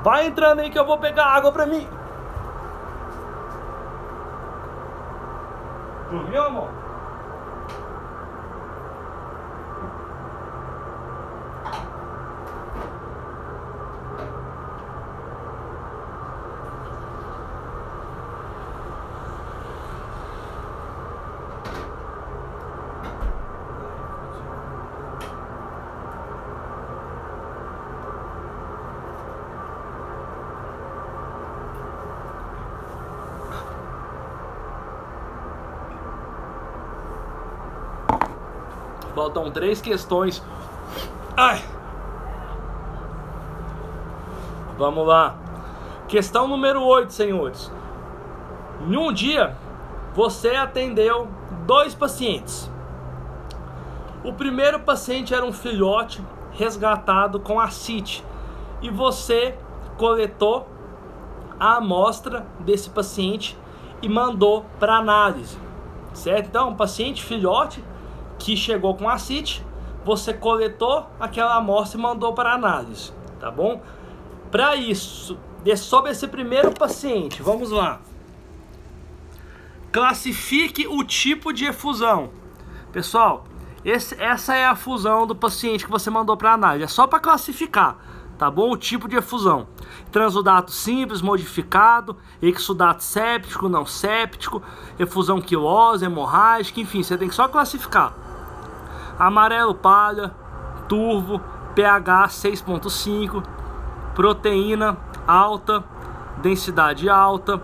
Vai entrando aí que eu vou pegar água pra mim. Dormiu, amor? Faltam 3 questões. Ai. Vamos lá. Questão número 8, senhores. Num dia, você atendeu 2 pacientes. O primeiro paciente era um filhote resgatado com ascite. E você coletou a amostra desse paciente e mandou para análise. Certo? Então, um paciente filhote que chegou com ascite, você coletou aquela amostra e mandou para análise, tá bom? Para isso, sobre esse primeiro paciente, vamos lá. Classifique o tipo de efusão. Pessoal, essa é a fusão do paciente que você mandou para análise. É só para classificar, tá bom? O tipo de efusão. Transudato simples, modificado, exudato séptico, não séptico, efusão quilosa, hemorrágica, enfim, você tem que só classificar. Amarelo palha, turvo, pH 6.5, proteína alta, densidade alta,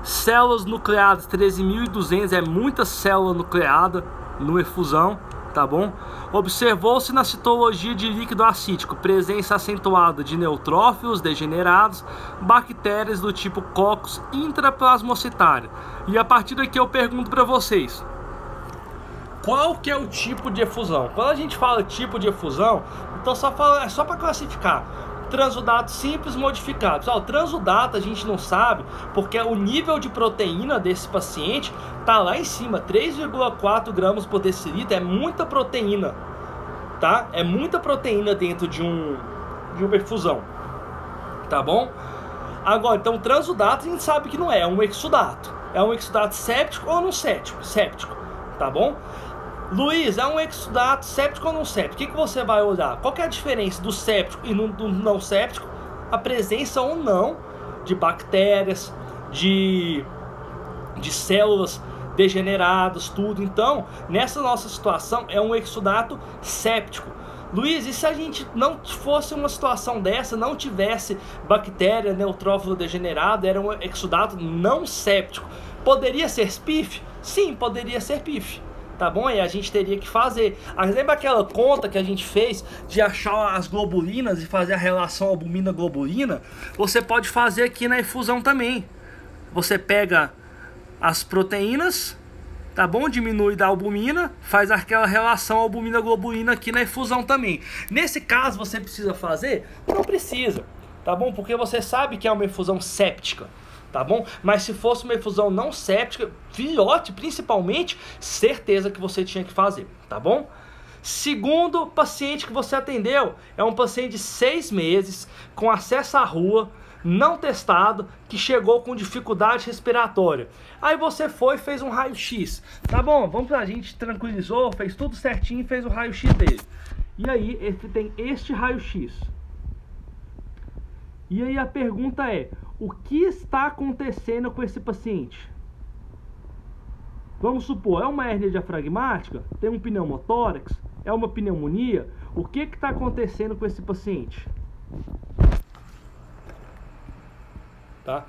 células nucleadas 13.200, é muita célula nucleada no efusão, tá bom? Observou-se na citologia de líquido acítico presença acentuada de neutrófilos degenerados, bactérias do tipo Coccus intraplasmocitária. E a partir daqui eu pergunto para vocês, qual que é o tipo de efusão? Quando a gente fala tipo de efusão, então é só para classificar. Transudato simples modificado. Pessoal, transudato a gente não sabe porque o nível de proteína desse paciente tá lá em cima, 3,4 gramas por decilitro, é muita proteína, tá? É muita proteína dentro de uma efusão, tá bom? Agora, então transudato a gente sabe que não é um exudato. É um exudato séptico ou não séptico, tá bom? Luiz, é um exudato séptico ou não séptico? O que você vai olhar? Qual que é a diferença do séptico e do não séptico? A presença ou não de bactérias, de células degeneradas, tudo. Então, nessa nossa situação, é um exudato séptico. Luiz, e se a gente não fosse uma situação dessa, não tivesse bactéria, neutrófilo degenerado, era um exudato não séptico, poderia ser PIF? Sim, poderia ser PIF. Tá bom? E a gente teria que fazer. Lembra aquela conta que a gente fez de achar as globulinas e fazer a relação albumina-globulina? Você pode fazer aqui na efusão também. Você pega as proteínas, tá bom? Diminui da albumina, faz aquela relação albumina-globulina aqui na efusão também. Nesse caso você precisa fazer? Não precisa, tá bom? Porque você sabe que é uma efusão séptica. Tá bom? Mas se fosse uma efusão não séptica, filhote principalmente, certeza que você tinha que fazer, tá bom? Segundo paciente que você atendeu, é um paciente de 6 meses, com acesso à rua, não testado, que chegou com dificuldade respiratória. Aí você foi e fez um raio-x, tá bom? Vamos lá, a gente tranquilizou, fez tudo certinho e fez o raio-x dele. E aí, ele tem este raio-x. E aí a pergunta é, o que está acontecendo com esse paciente? Vamos supor, é uma hérnia diafragmática? Tem um pneumotórax? É uma pneumonia? O que está acontecendo com esse paciente? Tá?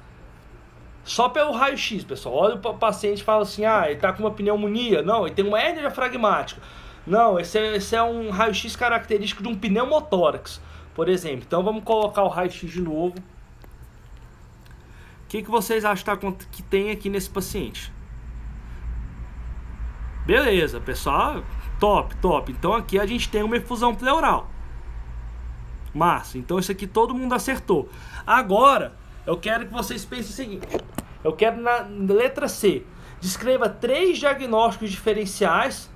Só pelo raio-x, pessoal. Olha o paciente e fala assim, ele está com uma pneumonia. Não, ele tem uma hérnia diafragmática. Não, esse é um raio-x característico de um pneumotórax, por exemplo. Então vamos colocar o raio-x de novo. O que vocês acham que tem aqui nesse paciente? Beleza, pessoal. Top, top. Então aqui a gente tem uma efusão pleural. Massa, então isso aqui todo mundo acertou. Agora, eu quero que vocês pensem o seguinte. Eu quero na letra C, descreva 3 diagnósticos diferenciais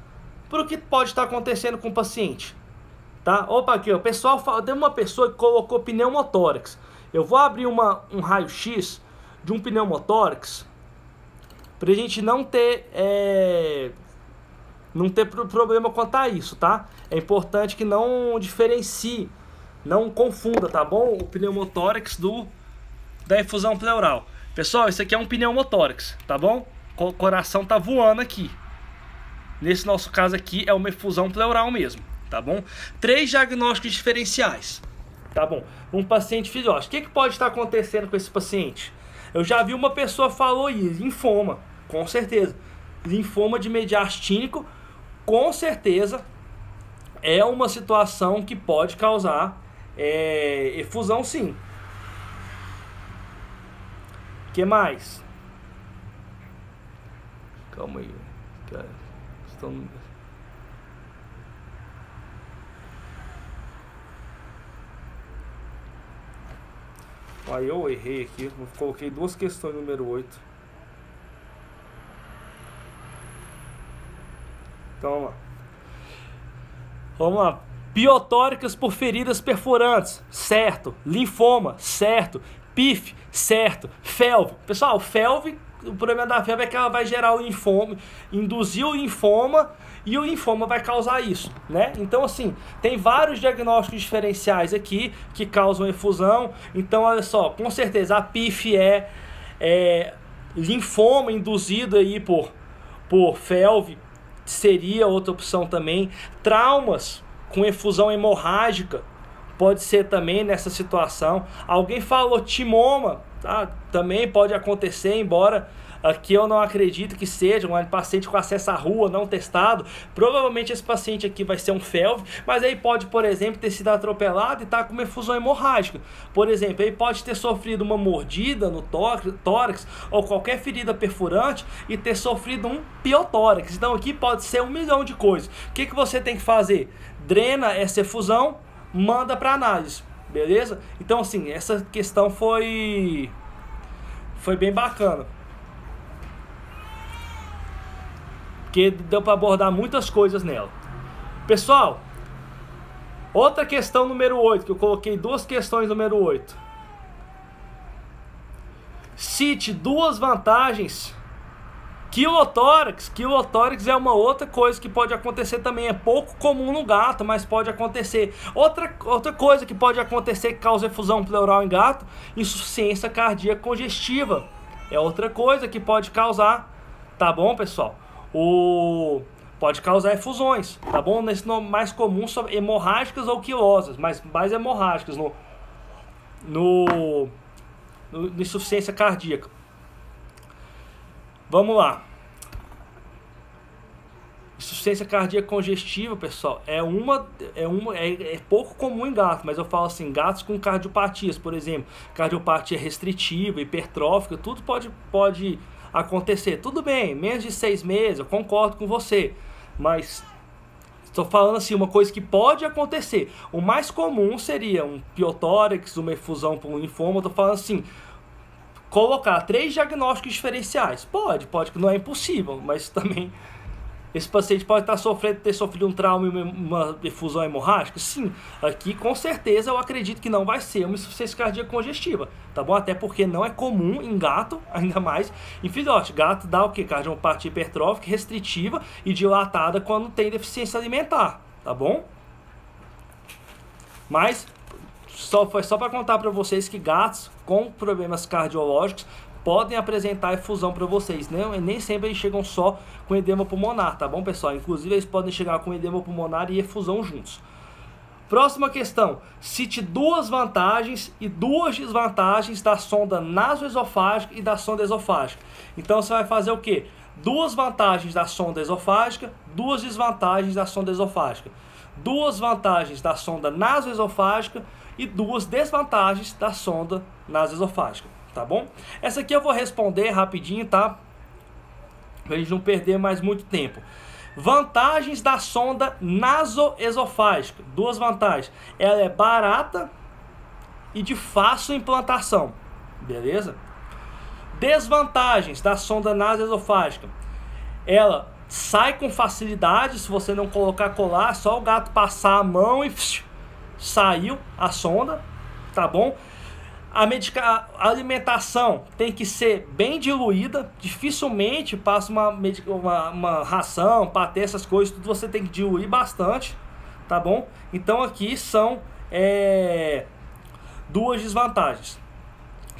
para o que pode estar acontecendo com o paciente. Tá? Opa, aqui, ó, pessoal, tem uma pessoa que colocou pneumotórax. Eu vou abrir um raio-x de um pneumotórax para a gente não ter problema quanto a isso, tá? É importante que não diferencie, não confunda, tá bom? O pneumotórax da efusão pleural. Pessoal, isso aqui é um pneumotórax, tá bom? O coração tá voando aqui. Nesse nosso caso aqui é uma efusão pleural mesmo, tá bom? 3 diagnósticos diferenciais, tá bom? Um paciente fisiológico. O que pode estar acontecendo com esse paciente? Eu já vi uma pessoa falou isso, linfoma, com certeza. Linfoma de mediastínico, com certeza, é uma situação que pode causar efusão, sim. O que mais? Calma aí, cara. Aí eu errei aqui, eu coloquei 2 questões número 8. Então vamos lá. Biotóricas por feridas perfurantes, certo. Linfoma, certo. PIF, certo. FeLV. Pessoal, FeLV, o problema da FeLV é que ela vai gerar o linfoma, induzir o linfoma, e o linfoma vai causar isso, né? Então, assim, tem vários diagnósticos diferenciais aqui que causam efusão. Então, olha só, com certeza a PIF é linfoma induzido aí por FeLV, seria outra opção também. Traumas com efusão hemorrágica pode ser também nessa situação. Alguém falou timoma, tá? Também pode acontecer, embora aqui eu não acredito que seja um paciente com acesso à rua, não testado. Provavelmente esse paciente aqui vai ser um FeLV, mas aí pode, por exemplo, ter sido atropelado e estar com uma efusão hemorrágica. Por exemplo, ele pode ter sofrido uma mordida no tórax ou qualquer ferida perfurante e ter sofrido um piotórax. Então aqui pode ser 1 milhão de coisas. O que você tem que fazer? Drena essa efusão, manda para análise, beleza? Então assim, essa questão foi bem bacana, porque deu para abordar muitas coisas nela. Pessoal, outra questão número 8, que eu coloquei 2 questões número 8. Cite 2 vantagens. Quilotórax é uma outra coisa que pode acontecer também. É pouco comum no gato, mas pode acontecer. Outra coisa que pode acontecer que causa efusão pleural em gato, insuficiência cardíaca congestiva. É outra coisa que pode causar, tá bom, pessoal? Pode causar efusões, tá bom? Nesse nome mais comum são hemorrágicas ou quilosas, mas mais hemorrágicas no insuficiência cardíaca. Vamos lá. Insuficiência cardíaca congestiva, pessoal, é pouco comum em gato, mas eu falo assim, gatos com cardiopatias, por exemplo, cardiopatia restritiva, hipertrófica, tudo pode acontecer. Tudo bem, menos de 6 meses, eu concordo com você, mas estou falando assim, uma coisa que pode acontecer. O mais comum seria um piotórax, uma efusão por um linfoma. Estou falando assim, colocar 3 diagnósticos diferenciais. Pode, que não é impossível, mas também esse paciente pode ter sofrido um trauma e uma efusão hemorrágica? Sim, aqui com certeza eu acredito que não vai ser uma insuficiência cardíaca congestiva, tá bom? Até porque não é comum em gato, ainda mais em filhote. Gato dá o que? Cardiopatia hipertrófica, restritiva e dilatada quando tem deficiência alimentar, tá bom? Mas foi só para contar para vocês que gatos com problemas cardiológicos podem apresentar efusão para vocês, né? Nem sempre eles chegam só com edema pulmonar, tá bom, pessoal? Inclusive eles podem chegar com edema pulmonar e efusão juntos. Próxima questão. Cite 2 vantagens e 2 desvantagens da sonda nasoesofágica e da sonda esofágica. Então você vai fazer o quê? 2 vantagens da sonda esofágica, 2 desvantagens da sonda esofágica. 2 vantagens da sonda nasoesofágica e 2 desvantagens da sonda nasoesofágica, tá bom? Essa aqui eu vou responder rapidinho, tá? Pra gente não perder mais muito tempo. Vantagens da sonda nasoesofágica. Duas vantagens. Ela é barata e de fácil implantação. Beleza? Desvantagens da sonda nasoesofágica. Ela sai com facilidade se você não colocar colar, só o gato passar a mão e saiu a sonda, tá bom? A alimentação tem que ser bem diluída, dificilmente passa uma ração, patê, essas coisas, tudo você tem que diluir bastante, tá bom? Então aqui são duas desvantagens,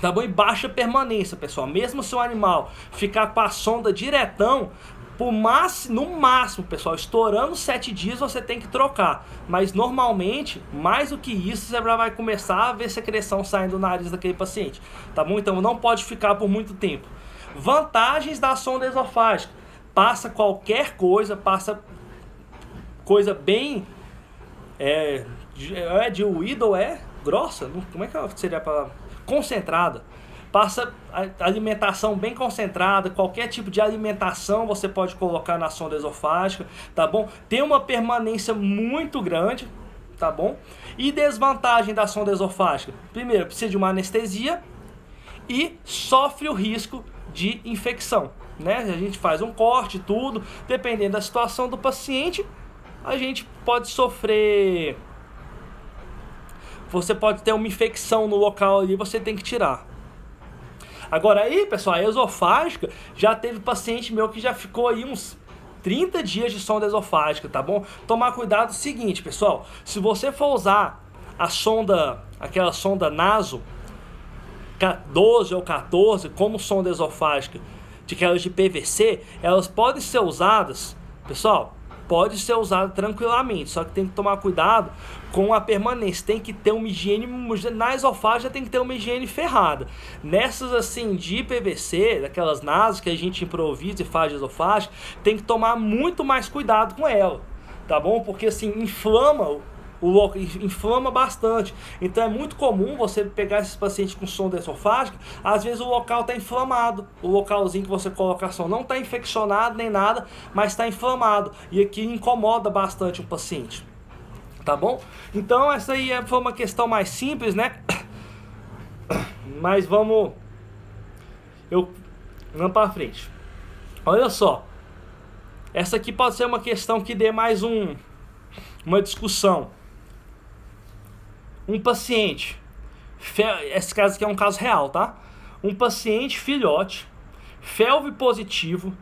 tá bom? E baixa permanência, pessoal, mesmo se o animal ficar com a sonda diretão, no máximo, pessoal, estourando 7 dias você tem que trocar. Mas normalmente, mais do que isso, você já vai começar a ver secreção saindo do nariz daquele paciente, tá bom? Então não pode ficar por muito tempo. Vantagens da sonda esofágica. Passa qualquer coisa, passa coisa bem diluída ou grossa? Como é que seria a palavra? Concentrada. Passa alimentação bem concentrada, qualquer tipo de alimentação você pode colocar na sonda esofágica, tá bom? Tem uma permanência muito grande, tá bom? E desvantagem da sonda esofágica: primeiro, precisa de uma anestesia e sofre o risco de infecção, né? A gente faz um corte, tudo, dependendo da situação do paciente, a gente pode sofrer, você pode ter uma infecção no local ali, você tem que tirar. Agora aí, pessoal, a esofágica, já teve paciente meu que já ficou aí uns 30 dias de sonda esofágica, tá bom? Tomar cuidado é o seguinte, pessoal, se você for usar a sonda, aquela sonda naso 12 ou 14 como sonda esofágica, de aquelas de PVC, elas podem ser usadas, pessoal, pode ser usada tranquilamente, só que tem que tomar cuidado com a permanência, tem que ter uma higiene, na esofágica tem que ter uma higiene ferrada. Nessas assim de PVC, daquelas nasos que a gente improvisa e faz de esofágica, tem que tomar muito mais cuidado com ela, tá bom? Porque assim, inflama bastante. Então é muito comum você pegar esses pacientes com sonda esofágica, às vezes o local está inflamado, o localzinho que você coloca a sonda não está infeccionado nem nada, mas está inflamado, e aqui incomoda bastante o paciente, tá bom? Então essa aí foi uma questão mais simples, né? Mas vamos para frente. Olha só, essa aqui pode ser uma questão que dê mais uma discussão. Um paciente, esse caso aqui é um caso real, tá? Um paciente filhote, FeLV positivo,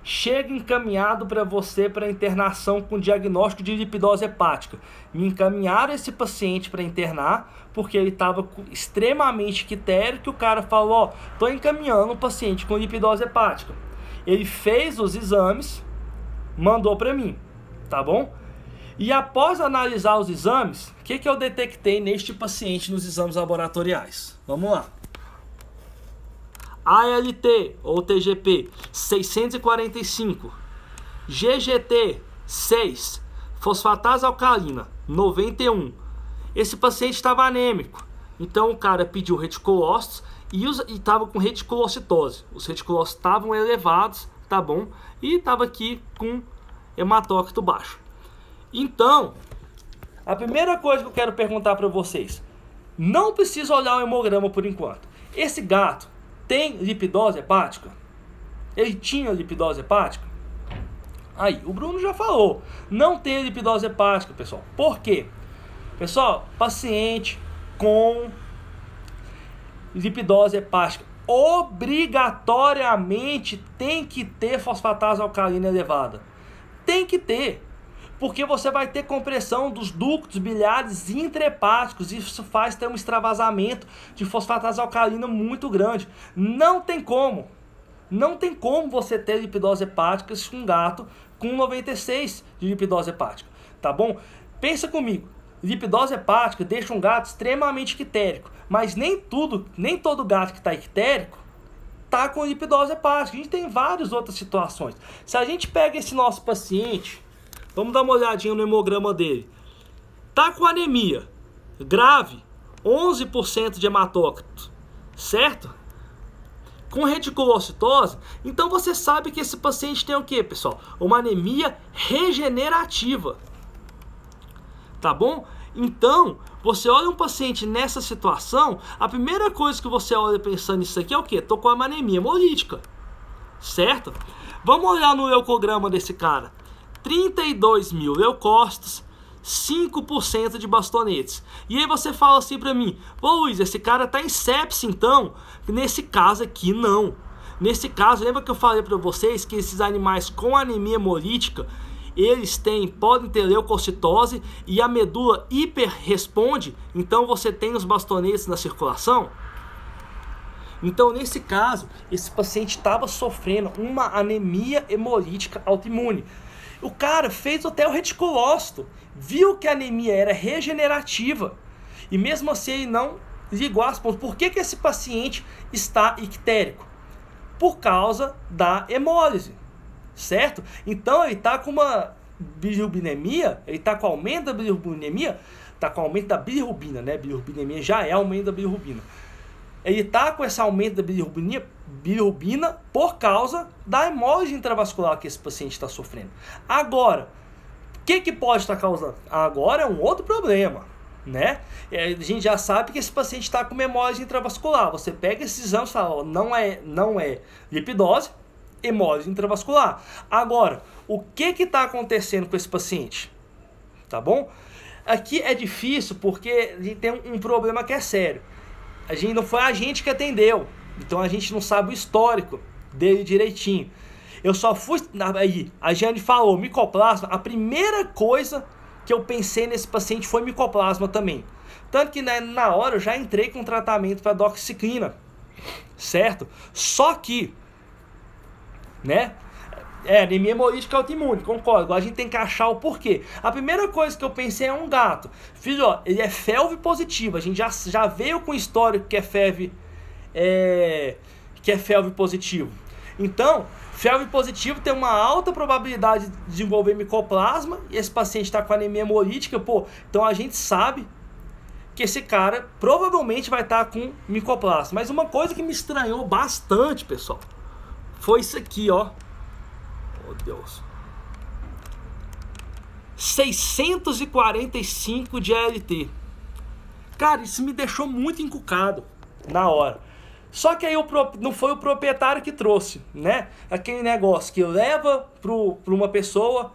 chega encaminhado para você para internação com diagnóstico de lipidose hepática. Me encaminharam esse paciente para internar porque ele estava extremamente quitérico, que o cara falou, ó, tô encaminhando um paciente com lipidose hepática. Ele fez os exames, mandou para mim, tá bom? E após analisar os exames, o que eu detectei neste paciente nos exames laboratoriais? Vamos lá. ALT ou TGP 645, GGT 6, fosfatase alcalina 91. Esse paciente estava anêmico, então o cara pediu reticulócitos e estava com reticulocitose. Os reticulócitos estavam elevados, tá bom? E estava aqui com hematócrito baixo. Então, a primeira coisa que eu quero perguntar para vocês, não precisa olhar o hemograma por enquanto. Esse gato tem lipidose hepática? Ele tinha lipidose hepática? Aí, o Bruno já falou, não tem lipidose hepática, pessoal. Por quê? Pessoal, paciente com lipidose hepática obrigatoriamente tem que ter fosfatase alcalina elevada. Tem que ter. Porque você vai ter compressão dos ductos biliares intrahepáticos, e isso faz ter um extravasamento de fosfatase alcalina muito grande. Não tem como você ter lipidose hepática com um gato com 96 de lipidose hepática, tá bom? Pensa comigo, lipidose hepática deixa um gato extremamente ictérico, mas nem todo gato que está ictérico está com lipidose hepática. A gente tem várias outras situações. Se a gente pega esse nosso paciente, vamos dar uma olhadinha no hemograma dele. Tá com anemia grave, 11% de hematócrito, certo? com reticulocitose, então você sabe que esse paciente tem o que, pessoal? Uma anemia regenerativa. Tá bom? Então, você olha um paciente nessa situação, a primeira coisa que você olha pensando nisso aqui é o quê? Tô com uma anemia hemolítica, certo? Vamos olhar no leucograma desse cara. 32 mil leucócitos, 5% de bastonetes. E aí você fala assim pra mim, ô Luiz, esse cara tá em sepse então? Nesse caso aqui não. Nesse caso, lembra que eu falei pra vocês que esses animais com anemia hemolítica, eles podem ter leucocitose e a medula hiperresponde, então você tem os bastonetes na circulação? Então, nesse caso, esse paciente estava sofrendo uma anemia hemolítica autoimune. O cara fez até o reticulócito, viu que a anemia era regenerativa e mesmo assim ele não ligou as pontas. Por que esse paciente está ictérico? Por causa da hemólise, certo? Então ele está com uma bilirrubinemia, ele está com aumento da bilirrubinemia, está com aumento da bilirrubina, né? Bilirrubinemia já é aumento da bilirrubina. Ele está com esse aumento da bilirrubina por causa da hemólise intravascular que esse paciente está sofrendo. Agora, o que pode estar causando? Agora é um outro problema, né? A gente já sabe que esse paciente está com hemólise intravascular. Você pega esses exames e fala, ó, não é lipidose, hemólise intravascular. Agora, o que está acontecendo com esse paciente? Tá bom? Aqui é difícil porque a gente tem um problema que é sério. Não foi a gente que atendeu, então a gente não sabe o histórico dele direitinho. Eu só fui... Aí, a Jane falou, micoplasma, a primeira coisa que eu pensei nesse paciente foi micoplasma também. Tanto que, né, na hora eu já entrei com tratamento para doxiciclina, certo? Só que, né... anemia hemolítica autoimune, concordo. Agora a gente tem que achar o porquê. A primeira coisa que eu pensei é um gato. Filho, ó, ele é FeLV positivo. A gente já veio com histórico que é FeLV, positivo. Então, FeLV positivo tem uma alta probabilidade de desenvolver micoplasma. E esse paciente está com anemia hemolítica, pô. Então a gente sabe que esse cara provavelmente vai estar com micoplasma. Mas uma coisa que me estranhou bastante, pessoal, foi isso aqui, ó. Oh, Deus. 645 de ALT. Cara, isso me deixou muito encucado na hora. Só que aí não foi o proprietário que trouxe, né? Aquele negócio que leva para uma pessoa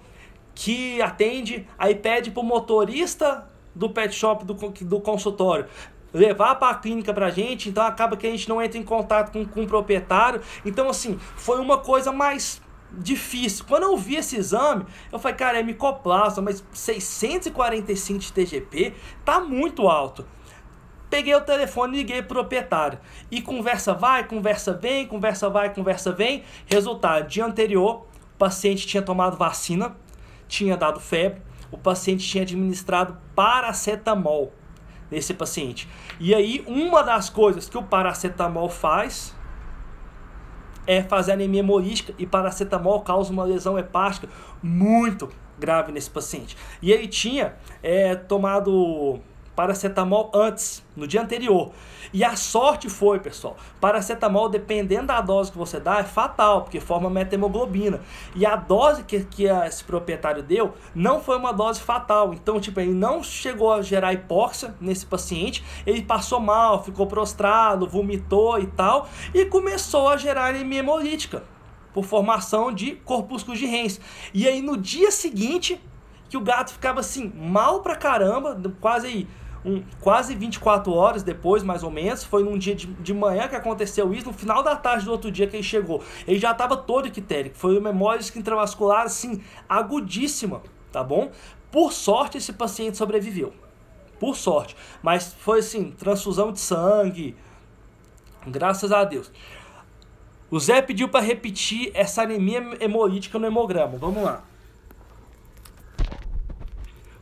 que atende, aí pede para o motorista do pet shop do consultório levar para a clínica pra gente, então acaba que a gente não entra em contato com o proprietário. Então, assim, foi uma coisa mais difícil. Quando eu vi esse exame, eu falei, cara, é micoplasma, mas 645 de TGP tá muito alto. Peguei o telefone e liguei pro proprietário. E conversa vai, conversa vem, conversa vai, conversa vem. Resultado, dia anterior, o paciente tinha tomado vacina, tinha dado febre, o paciente tinha administrado paracetamol nesse paciente. E aí, uma das coisas que o paracetamol faz é fazer anemia hemolítica, e paracetamol causa uma lesão hepática muito grave nesse paciente. E ele tinha tomado paracetamol antes, no dia anterior. E a sorte foi, pessoal, paracetamol, dependendo da dose que você dá, é fatal, porque forma metahemoglobina. E a dose que esse proprietário deu não foi uma dose fatal. Então, tipo, ele não chegou a gerar hipóxia nesse paciente, ele passou mal, ficou prostrado, vomitou e tal, e começou a gerar anemia hemolítica, por formação de corpúsculos de Hens. E aí, no dia seguinte, que o gato ficava assim, mal pra caramba, quase 24 horas depois, mais ou menos, foi num dia de manhã que aconteceu isso, no final da tarde do outro dia que ele chegou, ele já estava todo ictérico, foi uma hemólise intravascular, assim, agudíssima, tá bom? Por sorte, esse paciente sobreviveu, por sorte, mas foi assim, transfusão de sangue, graças a Deus. O Zé pediu para repetir essa anemia hemolítica no hemograma, vamos lá.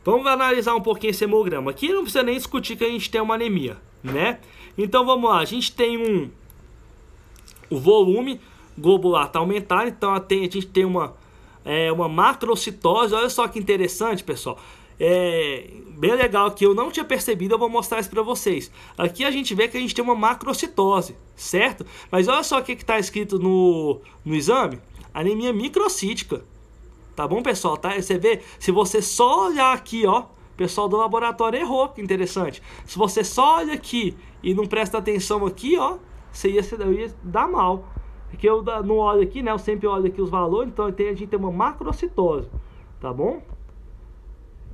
Vamos analisar um pouquinho esse hemograma. Aqui não precisa nem discutir que a gente tem uma anemia, né? Então vamos lá, a gente tem o volume globular está aumentado, então a gente tem uma macrocitose. Olha só que interessante, pessoal. bem legal que eu não tinha percebido, eu vou mostrar isso para vocês. Aqui a gente vê que a gente tem uma macrocitose, certo? Mas olha só o que está escrito no exame: anemia microcítica. Tá bom, pessoal? Tá? Você vê, se você só olhar aqui, ó, o pessoal do laboratório errou, que interessante. Se você só olha aqui e não presta atenção aqui, ó, você ia dar mal. Porque eu não olho aqui, né? Eu sempre olho aqui os valores, então a gente tem uma macrocitose, tá bom?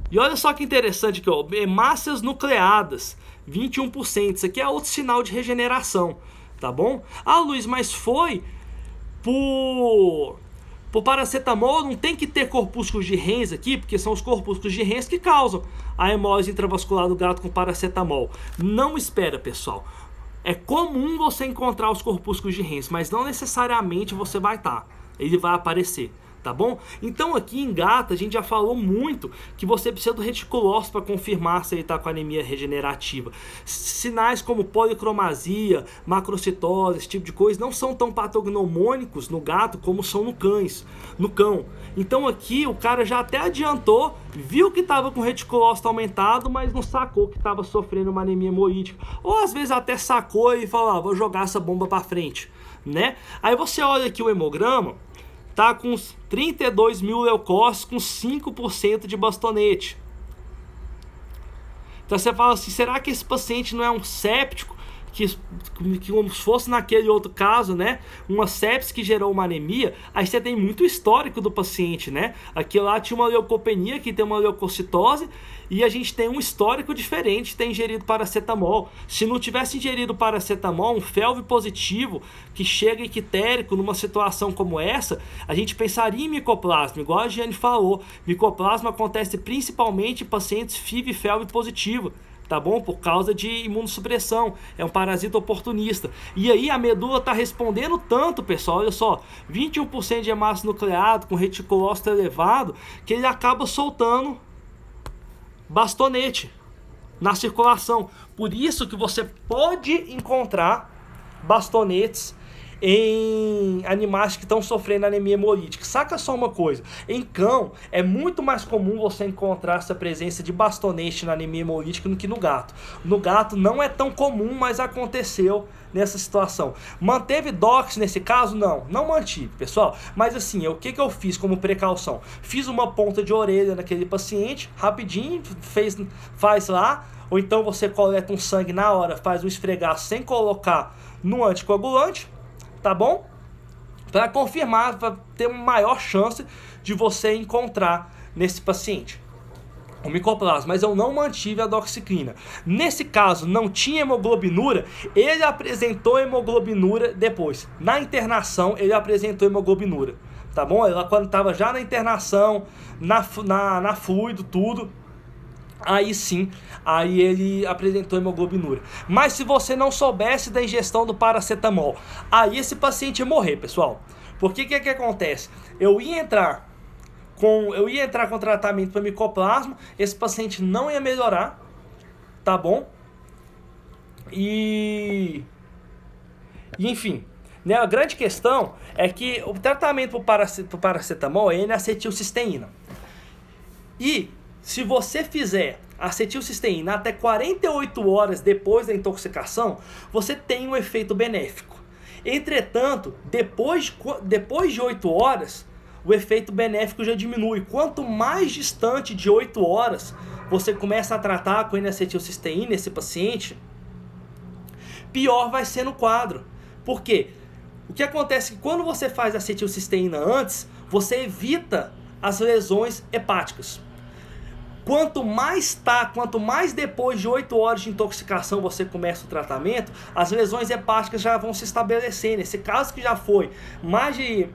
E olha só que interessante aqui, ó, hemácias nucleadas, 21%. Isso aqui é outro sinal de regeneração, tá bom? Ah, Luiz, mas foi por paracetamol, não tem que ter corpúsculos de Henle aqui, porque são os corpúsculos de Henle que causam a hemólise intravascular do gato com paracetamol. Não espera, pessoal. É comum você encontrar os corpúsculos de Henle, mas não necessariamente você vai estar. Ele vai aparecer, tá bom? Então aqui em gato a gente já falou muito que você precisa do reticulócito para confirmar se ele está com anemia regenerativa. Sinais como policromasia, macrocitose, esse tipo de coisa não são tão patognomônicos no gato como são no cão. Então aqui o cara já até adiantou, viu que estava com o reticulócito aumentado, mas não sacou que estava sofrendo uma anemia hemolítica. Ou às vezes até sacou e falou, vou jogar essa bomba para frente, né? Aí você olha aqui o hemograma, tá com 32 mil leucócitos com 5% de bastonete. Então você fala assim, será que esse paciente não é um séptico? Que como se fosse naquele outro caso, né? Uma sepsis que gerou uma anemia. Aí você tem muito histórico do paciente, né? Aqui lá tinha uma leucopenia, aqui tem uma leucocitose. E a gente tem um histórico diferente de ter ingerido paracetamol. Se não tivesse ingerido paracetamol, um FeLV positivo que chega ictérico numa situação como essa, a gente pensaria em micoplasma, igual a Giane falou. Micoplasma acontece principalmente em pacientes FIV e FeLV positivo, tá bom? Por causa de imunossupressão, é um parasita oportunista. E aí a medula está respondendo tanto, pessoal, olha só, 21% de hemácia nucleado com reticulócito elevado, que ele acaba soltando bastonete na circulação. Por isso que você pode encontrar bastonetes em animais que estão sofrendo anemia hemolítica. Saca só uma coisa, em cão é muito mais comum você encontrar essa presença de bastonete na anemia hemolítica do que no gato. No gato não é tão comum, mas aconteceu nessa situação. Manteve DOX nesse caso? Não mantive, pessoal. Mas assim, o que eu fiz como precaução? Fiz uma ponta de orelha naquele paciente, rapidinho, faz lá, ou então você coleta um sangue na hora, faz um esfregaço sem colocar no anticoagulante, tá bom? Para confirmar, para ter uma maior chance de você encontrar nesse paciente o micoplasma, mas eu não mantive a doxiciclina. Nesse caso, não tinha hemoglobinura, ele apresentou hemoglobinura depois. Na internação, ele apresentou hemoglobinura, tá bom? Ela, quando estava já na internação, na fluido, tudo, aí sim, aí ele apresentou hemoglobinura. Mas se você não soubesse da ingestão do paracetamol, aí esse paciente ia morrer, pessoal. Porque que acontece? Eu ia entrar com tratamento para micoplasma, esse paciente não ia melhorar, tá bom? E enfim, né, a grande questão é que o tratamento para paracetamol é N-acetilcisteína. E se você fizer acetilcisteína até 48 horas depois da intoxicação, você tem um efeito benéfico. Entretanto, depois de 8 horas, o efeito benéfico já diminui. Quanto mais distante de 8 horas você começa a tratar com N-acetilcisteína esse paciente, pior vai ser no quadro. Por quê? O que acontece é que quando você faz acetilcisteína antes, você evita as lesões hepáticas. Quanto mais depois de 8 horas de intoxicação você começa o tratamento, as lesões hepáticas já vão se estabelecer. Nesse caso que já foi mais de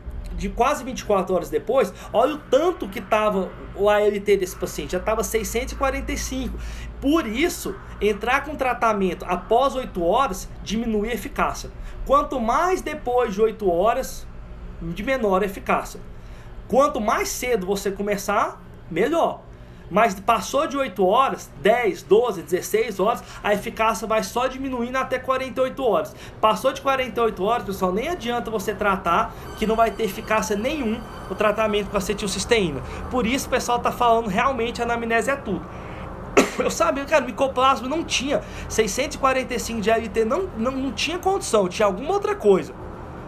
quase 24 horas depois, olha o tanto que estava o ALT desse paciente, já estava 645. Por isso, entrar com tratamento após 8 horas diminui a eficácia. Quanto mais depois de 8 horas, de menor a eficácia. Quanto mais cedo você começar, melhor. Mas passou de 8 horas, 10, 12, 16 horas, a eficácia vai só diminuindo até 48 horas. Passou de 48 horas, pessoal, nem adianta você tratar, que não vai ter eficácia nenhum o tratamento com acetilcisteína. Por isso o pessoal tá falando realmente a anamnese é tudo. Eu sabia, cara, o micoplasma não tinha 645 de LT, não tinha condição, tinha alguma outra coisa.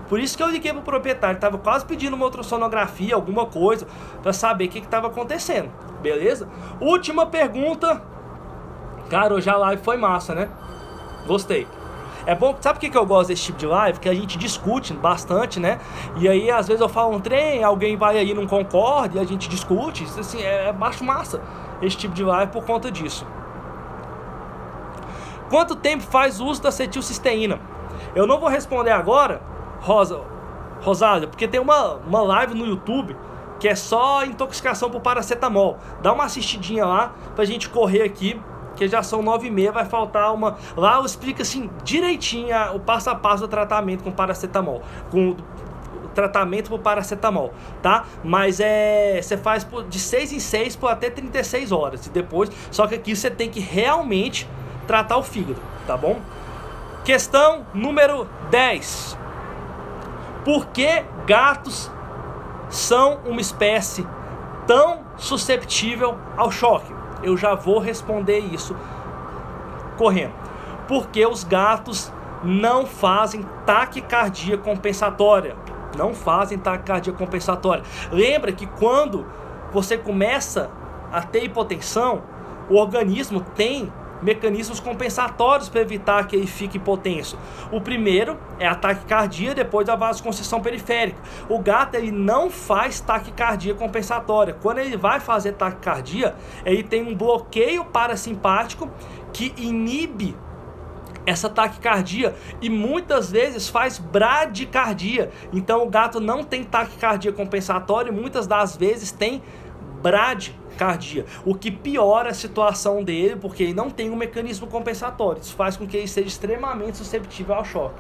Por isso que eu liguei pro proprietário, tava quase pedindo uma ultrassonografia, alguma coisa, para saber o que tava acontecendo, beleza? Última pergunta. Cara, hoje a live foi massa, né? Gostei. É bom, sabe por que eu gosto desse tipo de live? Que a gente discute bastante, né? E aí, às vezes eu falo um trem, alguém vai aí e não concorda, e a gente discute. Isso, assim, acho massa esse tipo de live por conta disso. Quanto tempo faz uso da acetilcisteína? Eu não vou responder agora, Rosália, porque tem uma live no YouTube que é só intoxicação por paracetamol. Dá uma assistidinha lá pra gente correr aqui, que já são 9h30, vai faltar uma... Lá eu explico assim, direitinho o passo a passo do tratamento com paracetamol, com o tratamento por paracetamol, tá? Mas você faz de 6 em 6 por até 36 horas, e depois... Só que aqui você tem que realmente tratar o fígado, tá bom? Questão número 10. Por que gatos são uma espécie tão susceptível ao choque? Eu já vou responder isso correndo. Porque os gatos não fazem taquicardia compensatória. Não fazem taquicardia compensatória. Lembra que quando você começa a ter hipotensão, o organismo tem mecanismos compensatórios para evitar que ele fique hipotenso. O primeiro é a taquicardia, depois a vasoconstrição periférica. O gato, ele não faz taquicardia compensatória. Quando ele vai fazer taquicardia, ele tem um bloqueio parasimpático que inibe essa taquicardia e muitas vezes faz bradicardia. Então o gato não tem taquicardia compensatória e muitas das vezes tem bradicardia, o que piora a situação dele, porque ele não tem um mecanismo compensatório. Isso faz com que ele seja extremamente susceptível ao choque.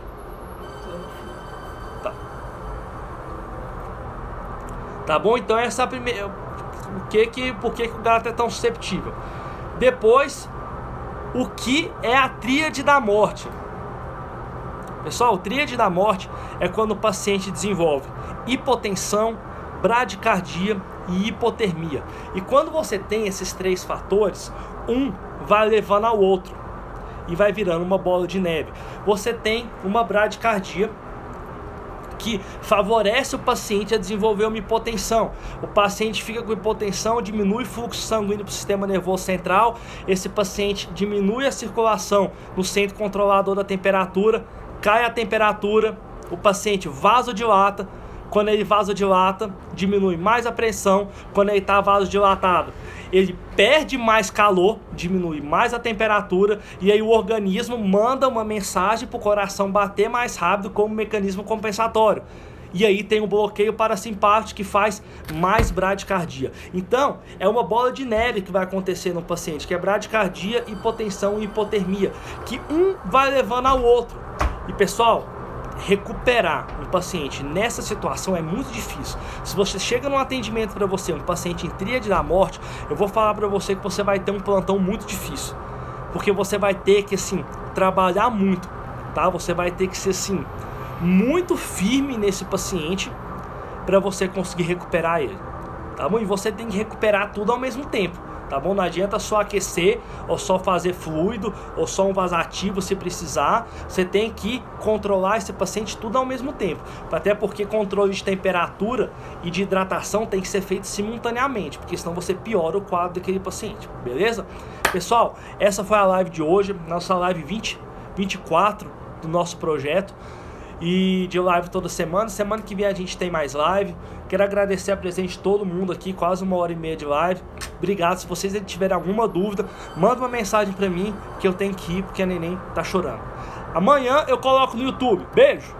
Tá bom? Então essa é a primeira... Por que o gato é tão susceptível? Depois, o que é a tríade da morte? Pessoal, a tríade da morte é quando o paciente desenvolve hipotensão, bradicardia e hipotermia. E quando você tem esses três fatores, um vai levando ao outro e vai virando uma bola de neve. Você tem uma bradicardia que favorece o paciente a desenvolver uma hipotensão. O paciente fica com hipotensão, diminui o fluxo sanguíneo para o sistema nervoso central. Esse paciente diminui a circulação no centro controlador da temperatura, cai a temperatura, o paciente vasodilata. Quando ele vasodilata, diminui mais a pressão. Quando ele está vasodilatado, ele perde mais calor, diminui mais a temperatura. E aí o organismo manda uma mensagem para o coração bater mais rápido como mecanismo compensatório. E aí tem um bloqueio parasimpático que faz mais bradicardia. Então, é uma bola de neve que vai acontecer no paciente, que é bradicardia, hipotensão e hipotermia, que um vai levando ao outro. E pessoal, recuperar um paciente nessa situação é muito difícil. Se você chega num atendimento para você, um paciente em tríade da morte, eu vou falar para você que você vai ter um plantão muito difícil, porque você vai ter que, assim, trabalhar muito, tá? Você vai ter que ser, assim, muito firme nesse paciente para você conseguir recuperar ele, tá bom? E você tem que recuperar tudo ao mesmo tempo, tá bom? Não adianta só aquecer, ou só fazer fluido, ou só um vasativo se precisar. Você tem que controlar esse paciente tudo ao mesmo tempo. Até porque controle de temperatura e de hidratação tem que ser feito simultaneamente, porque senão você piora o quadro daquele paciente, beleza? Pessoal, essa foi a live de hoje, nossa live 24 do nosso projeto. E de live toda semana. Semana que vem a gente tem mais live. Quero agradecer a presença de todo mundo aqui, quase 1h30 de live. Obrigado. Se vocês tiverem alguma dúvida, manda uma mensagem pra mim, que eu tenho que ir porque a neném tá chorando. Amanhã eu coloco no YouTube. Beijo!